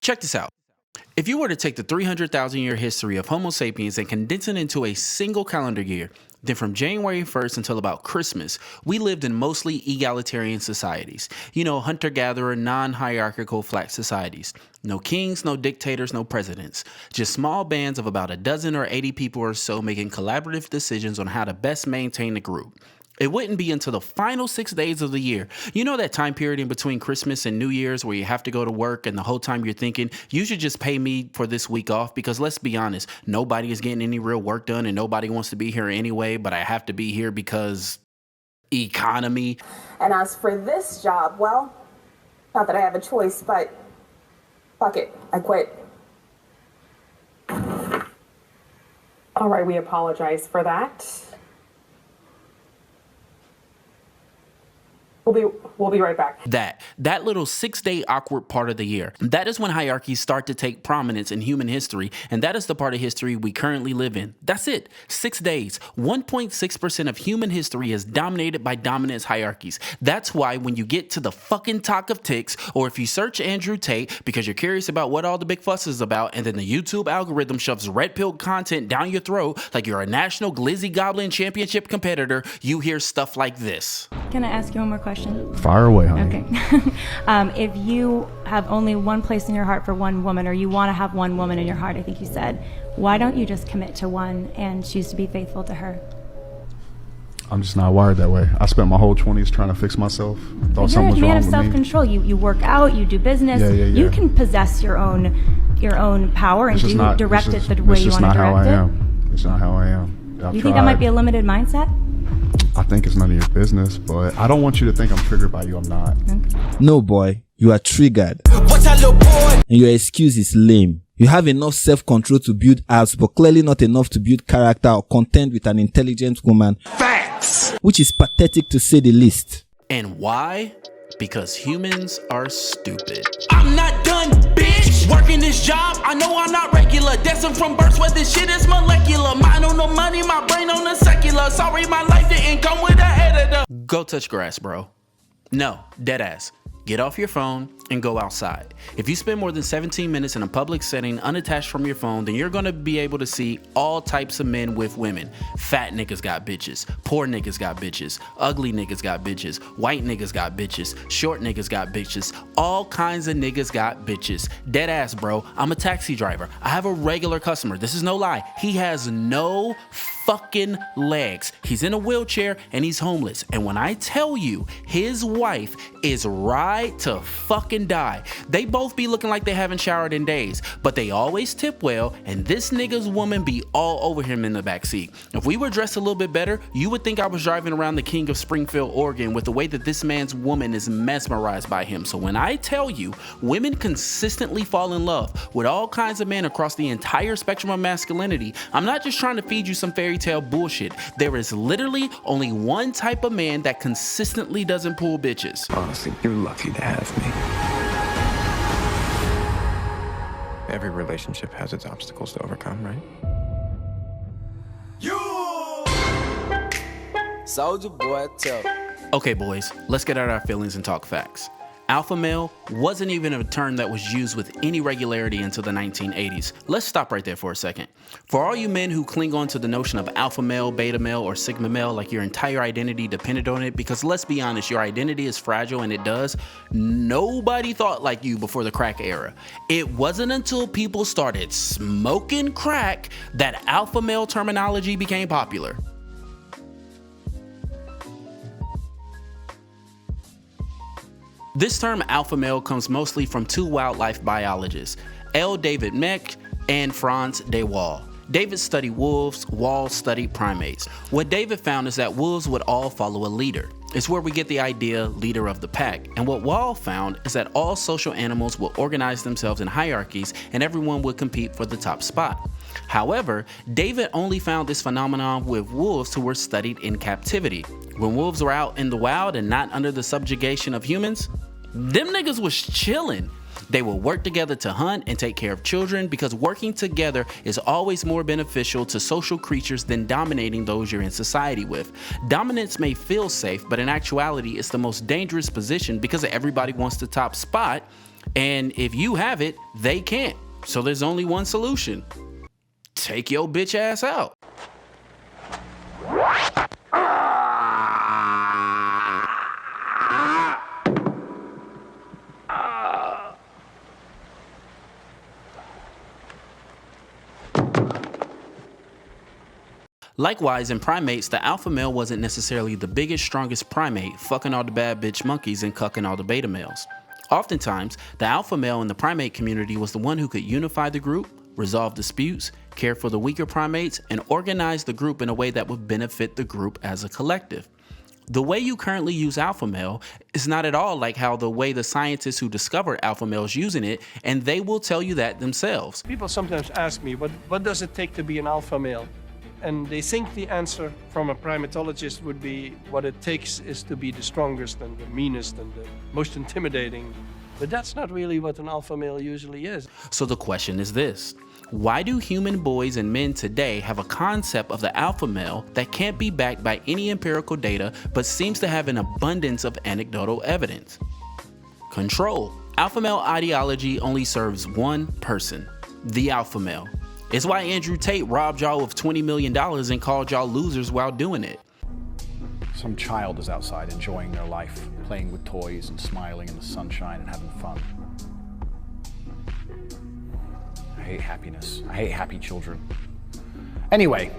Check this out. If you were to take the 300,000 year history of Homo sapiens and condense it into a single calendar year, then from January 1st until about Christmas, we lived in mostly egalitarian societies. You know, hunter-gatherer, non-hierarchical flat societies. No kings, no dictators, no presidents. Just small bands of about a dozen or 80 people or so making collaborative decisions on how to best maintain the group. It wouldn't be until the final 6 days of the year. You know that time period in between Christmas and New Year's where you have to go to work and the whole time you're thinking, you should just pay me for this week off, because let's be honest, nobody is getting any real work done and nobody wants to be here anyway, but I have to be here because economy. And as for this job, well, not that I have a choice, but fuck it, I quit. All right, we apologize for that. We'll be right back. That little 6-day awkward part of the year, that is when hierarchies start to take prominence in human history, and that is the part of history we currently live in. That's it. 6 days. 1.6% of human history is dominated by dominance hierarchies. That's why when you get to the fucking talk of ticks, or if you search Andrew Tate because you're curious about what all the big fuss is about, and then the YouTube algorithm shoves red pill content down your throat like you're a national glizzy goblin championship competitor, you hear stuff like this. Can I ask you one more question? Fire away, honey. Okay. If you have only one place in your heart for one woman, or you want to have one woman in your heart, I think you said, why don't you just commit to one and choose to be faithful to her? I'm just not wired that way. I spent my whole 20s trying to fix myself. Thought something was You're a man wrong of with me. self-control. You work out, you do business. Yeah. You can possess your own power and direct it the way you want to direct it. It's not how I am. You think that might be a limited mindset? I think it's none of your business, but I don't want you to think I'm triggered by you. I'm not. Okay. No, boy, you are triggered. What's up, little boy? And your excuse is lame. You have enough self-control to build abs, but clearly not enough to build character or contend with an intelligent woman. Facts! Which is pathetic to say the least. And why? Because humans are stupid. I'm not done, bitch! Working this job, I know I'm not regular. Destined from birth where this shit is molecular. Mind on the money, my brain on the secular. Sorry, my life didn't come with an editor. Go touch grass, bro. No, dead ass. Get off your phone and go outside. If you spend more than 17 minutes in a public setting unattached from your phone, then you're gonna be able to see all types of men with women. Fat niggas got bitches, poor niggas got bitches, ugly niggas got bitches, white niggas got bitches, short niggas got bitches, all kinds of niggas got bitches. Dead ass, bro. I'm a taxi driver. I have a regular customer. This is no lie. He has no fucking legs. He's in a wheelchair and he's homeless. And when I tell you his wife is right to fucking die, they both be looking like they haven't showered in days, but they always tip well, and this nigga's woman be all over him in the backseat. If we were dressed a little bit better, you would think I was driving around the King of Springfield, Oregon, with the way that this man's woman is mesmerized by him. So when I tell you women consistently fall in love with all kinds of men across the entire spectrum of masculinity, I'm not just trying to feed you some fairy tale bullshit. There is literally only one type of man that consistently doesn't pull bitches. Honestly, you're lucky to have me. Every relationship has its obstacles to overcome, right? Soldier boy, tell. Okay, boys, let's get out our feelings and talk facts. Alpha male wasn't even a term that was used with any regularity until the 1980s. Let's stop right there for a second. For all you men who cling on to the notion of alpha male, beta male, or sigma male like your entire identity depended on it, because let's be honest, your identity is fragile and it does. Nobody thought like you before the crack era. It wasn't until people started smoking crack that alpha male terminology became popular. This term alpha male comes mostly from two wildlife biologists, L. David Mech and Franz de Waal. David studied wolves, Waal studied primates. What David found is that wolves would all follow a leader. It's where we get the idea leader of the pack. And what Waal found is that all social animals will organize themselves in hierarchies and everyone would compete for the top spot. However, David only found this phenomenon with wolves who were studied in captivity. When wolves were out in the wild and not under the subjugation of humans, them niggas was chillin'. They will work together to hunt and take care of children, because working together is always more beneficial to social creatures than dominating those you're in society with. Dominance may feel safe, but in actuality it's the most dangerous position because everybody wants the top spot, And if you have it, they can't. So there's only one solution. Take your bitch ass out. Likewise, in primates, the alpha male wasn't necessarily the biggest, strongest primate, fucking all the bad bitch monkeys and cucking all the beta males. Oftentimes, the alpha male in the primate community was the one who could unify the group, resolve disputes, care for the weaker primates, and organize the group in a way that would benefit the group as a collective. The way you currently use alpha male is not at all like how the way the scientists who discovered alpha males using it, and they will tell you that themselves. People sometimes ask me, what does it take to be an alpha male? And they think the answer from a primatologist would be what it takes is to be the strongest and the meanest and the most intimidating. But that's not really what an alpha male usually is. So the question is this: why do human boys and men today have a concept of the alpha male that can't be backed by any empirical data but seems to have an abundance of anecdotal evidence? Control. Alpha male ideology only serves one person: the alpha male. It's why Andrew Tate robbed y'all of $20 million and called y'all losers while doing it. Some child is outside enjoying their life, playing with toys and smiling in the sunshine and having fun. I hate happiness. I hate happy children. Anyway,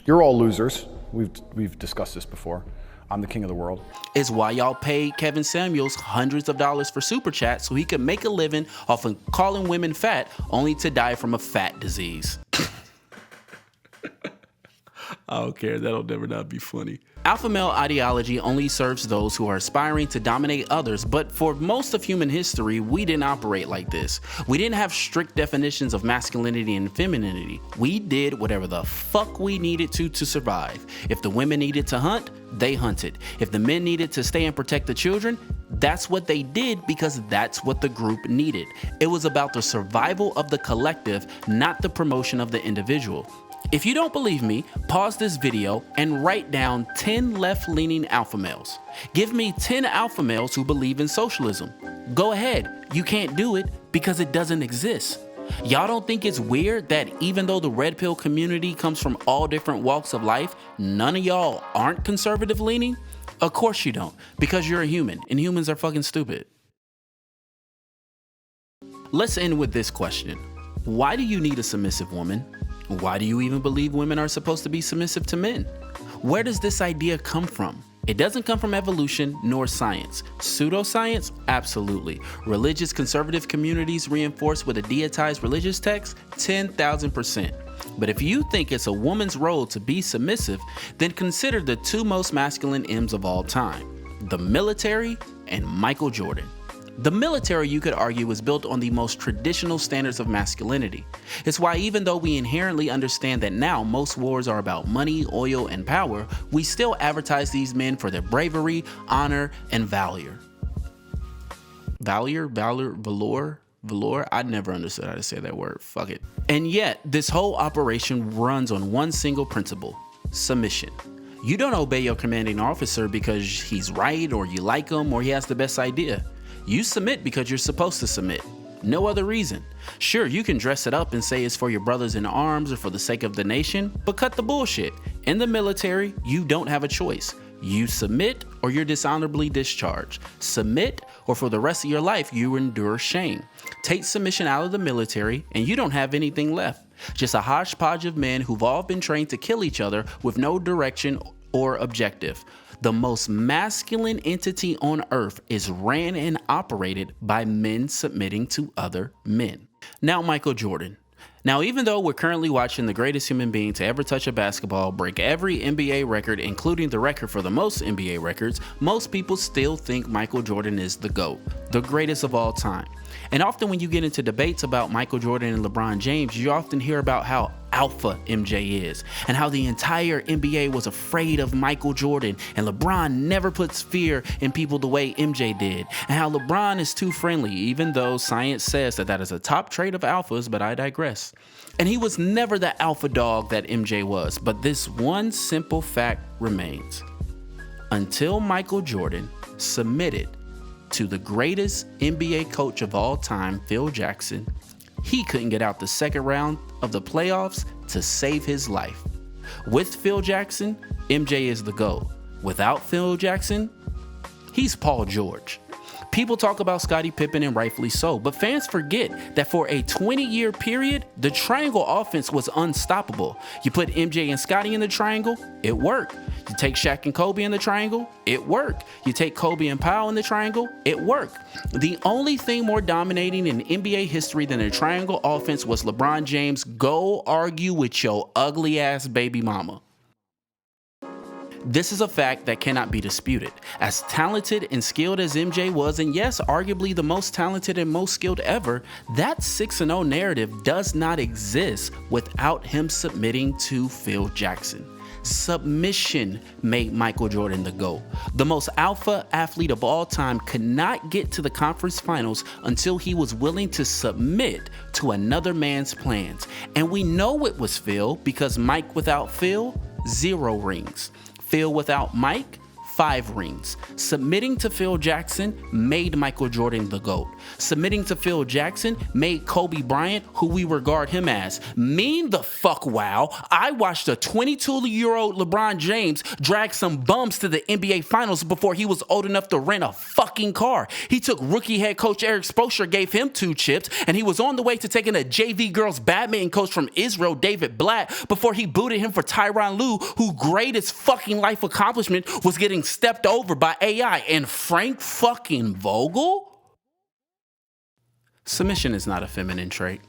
you're all losers. We've discussed this before. I'm the king of the world. It's why y'all paid Kevin Samuels hundreds of dollars for super chat so he could make a living off of calling women fat, only to die from a fat disease. I don't care, that'll never not be funny. Alpha male ideology only serves those who are aspiring to dominate others, but for most of human history, we didn't operate like this. We didn't have strict definitions of masculinity and femininity. We did whatever the fuck we needed to survive. If the women needed to hunt, they hunted. If the men needed to stay and protect the children, that's what they did because that's what the group needed. It was about the survival of the collective, not the promotion of the individual. If you don't believe me, pause this video and write down 10 left-leaning alpha males. Give me 10 alpha males who believe in socialism. Go ahead, you can't do it because it doesn't exist. Y'all don't think it's weird that even though the red pill community comes from all different walks of life, none of y'all aren't conservative leaning? Of course you don't, because you're a human and humans are fucking stupid. Let's end with this question. Why do you need a submissive woman? Why do you even believe women are supposed to be submissive to men? Where does this idea come from? It doesn't come from evolution nor science. Pseudoscience? Absolutely. Religious conservative communities reinforced with a deitized religious text? 10,000%. But if you think it's a woman's role to be submissive, then consider the two most masculine M's of all time: the military and Michael Jordan. The military, you could argue, was built on the most traditional standards of masculinity. It's why even though we inherently understand that now most wars are about money, oil, and power, we still advertise these men for their bravery, honor, and valor. Valor? I never understood how to say that word. Fuck it. And yet, this whole operation runs on one single principle: submission. You don't obey your commanding officer because he's right or you like him or he has the best idea. You submit because you're supposed to submit. No other reason. Sure, you can dress it up and say it's for your brothers in arms or for the sake of the nation, but cut the bullshit. In the military, you don't have a choice. You submit or you're dishonorably discharged. Submit or for the rest of your life you endure shame. Take submission out of the military and you don't have anything left. Just a hodgepodge of men who've all been trained to kill each other with no direction or objective. The most masculine entity on earth is ran and operated by men submitting to other men. Now, Michael Jordan. Now, even though we're currently watching the greatest human being to ever touch a basketball break every NBA record, including the record for the most NBA records, most people still think Michael Jordan is the GOAT, the greatest of all time. And often when you get into debates about Michael Jordan and LeBron James, you often hear about how alpha MJ is and how the entire NBA was afraid of Michael Jordan and LeBron never puts fear in people the way MJ did, and how LeBron is too friendly, even though science says that is a top trait of alphas, but I digress. And he was never the alpha dog that MJ was, but this one simple fact remains. Until Michael Jordan submitted, to the greatest NBA coach of all time, Phil Jackson, he couldn't get out the second round of the playoffs to save his life. With Phil Jackson, MJ is the GOAT. Without Phil Jackson, he's Paul George. People talk about Scottie Pippen, and rightfully so, but fans forget that for a 20-year period, the triangle offense was unstoppable. You put MJ and Scottie in the triangle, it worked. You take Shaq and Kobe in the triangle, it worked. You take Kobe and Powell in the triangle, it worked. The only thing more dominating in NBA history than a triangle offense was LeBron James. Go argue with your ugly ass baby mama. This is a fact that cannot be disputed. As talented and skilled as MJ was, and yes, arguably the most talented and most skilled ever, that 6-0 narrative does not exist without him submitting to Phil Jackson. Submission made Michael Jordan the GOAT. The most alpha athlete of all time could not get to the conference finals until he was willing to submit to another man's plans. And we know it was Phil because Mike without Phil, 0 rings. Phil without Mike, 5 rings. Submitting to Phil Jackson made Michael Jordan the GOAT. Submitting to Phil Jackson made Kobe Bryant, who we regard him as. Mean the fuck wow, I watched a 22-year-old LeBron James drag some bums to the NBA Finals before he was old enough to rent a fucking car. He took rookie head coach Eric Spoelstra, gave him 2 chips, and he was on the way to taking a JV girls badminton coach from Israel, David Blatt, before he booted him for Tyronn Lue, whose greatest fucking life accomplishment was getting stepped over by AI. And Frank fucking Vogel? Submission is not a feminine trait.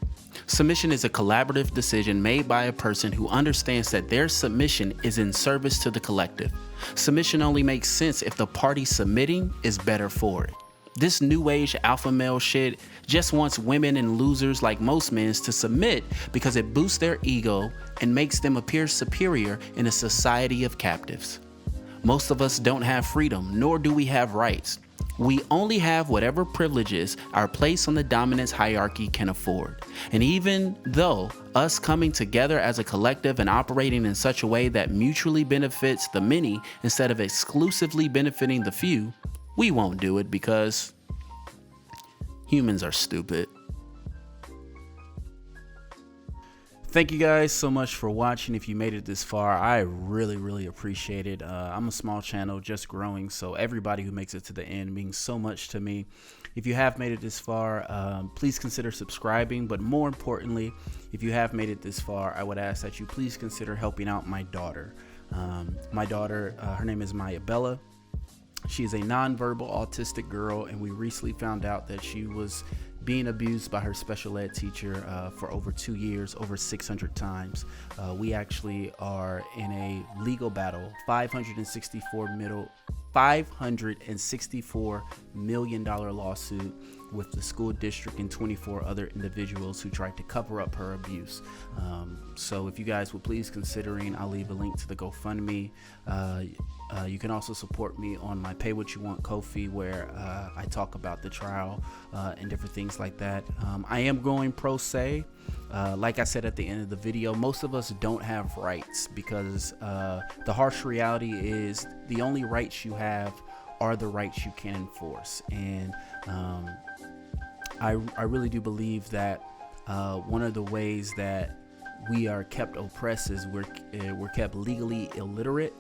Submission is a collaborative decision made by a person who understands that their submission is in service to the collective. Submission only makes sense if the party submitting is better for it. This new age alpha male shit just wants women and losers like most men to submit because it boosts their ego and makes them appear superior in a society of captives. Most of us don't have freedom, nor do we have rights. We only have whatever privileges our place on the dominance hierarchy can afford. And even though us coming together as a collective and operating in such a way that mutually benefits the many instead of exclusively benefiting the few, we won't do it because humans are stupid. Thank you guys so much for watching. If you made it this far, I really appreciate it. I'm a small channel just growing, so everybody who makes it to the end means so much to me. If you have made it this far, please consider subscribing, but more importantly, if you have made it this far, I would ask that you please consider helping out my daughter. Her name is Maya Bella. She is a nonverbal autistic girl, and we recently found out that she was being abused by her special ed teacher for over 2 years, over 600 times. We actually are in a legal battle, $564 million lawsuit with the school district and 24 other individuals who tried to cover up her abuse. So if you guys would please considering, I'll leave a link to the GoFundMe. You can also support me on my Pay What You Want Ko-fi, where I talk about the trial and different things like that. I am going pro se. Like I said at the end of the video, most of us don't have rights because the harsh reality is the only rights you have are the rights you can enforce. And I really do believe that one of the ways that we are kept oppressed is we're kept legally illiterate,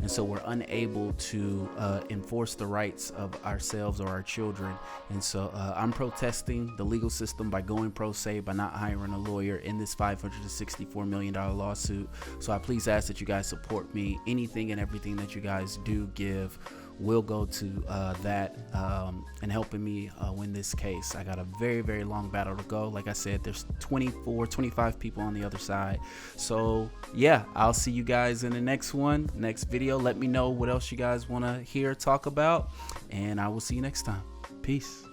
and so we're unable to enforce the rights of ourselves or our children. And so I'm protesting the legal system by going pro se, by not hiring a lawyer in this $564 million lawsuit. So I please ask that you guys support me. Anything and everything that you guys do give will go to that and helping me win this case. I got a very long battle to go. Like I said, there's 25 people on the other side. So yeah, I'll see you guys in the next video. Let me know what else you guys want to hear talk about, and I will see you next time. Peace.